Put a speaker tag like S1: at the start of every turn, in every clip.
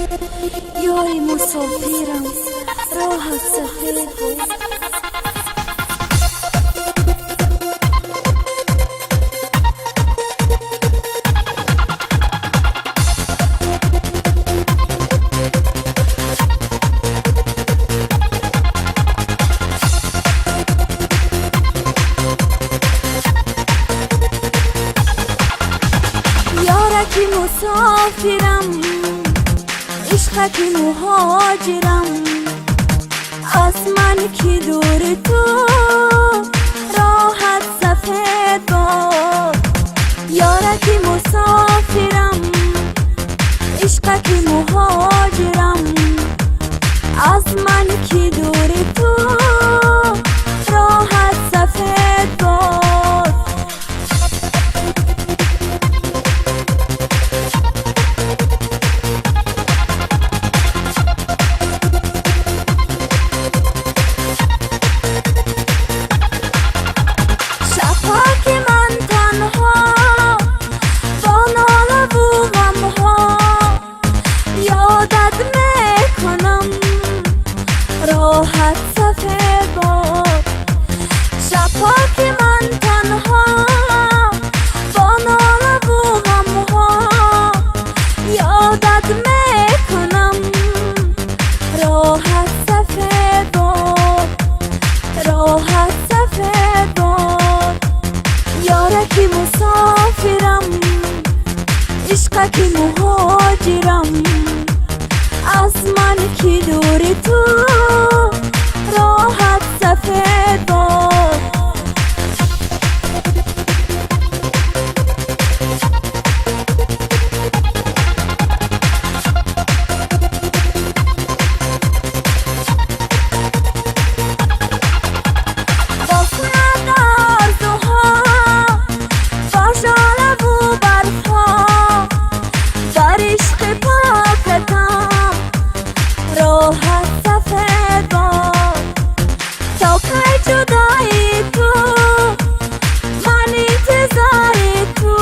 S1: یاری مسافرم راحت سفر بود. یارکی مسافرم عشقکی مهاجرم، از من کی دور تو راحت سفید باد. یارکی مسافرم عشقکی مهاجرم، از من کی دور تو راحت سفید باد. راحت سفر باد شب‌ها که من تنها با ناله و غم‌ها یادت میکنم. راحت سفر باد راحت سفر باد. یارکی مسافرم عشقکی مهاجرم، از من کی دور تو راحت سفید باد. با سند آرزوها با ژاله و برفها در عشق پاکتم راحت سفید باد. تا کی جدایی تو من انتظاری تو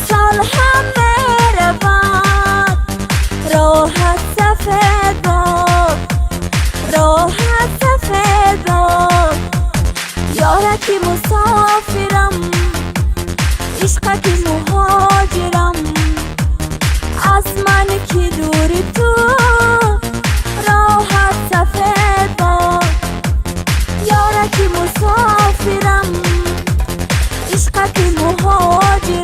S1: سال هم میره بعد. راحت سفید باد راحت سفید باد. یارکی مسافرم عشقکی مهاجرم، از من کی دور تو راحت سفید باد. یارکی مسافرم عشقکی مهاجرم،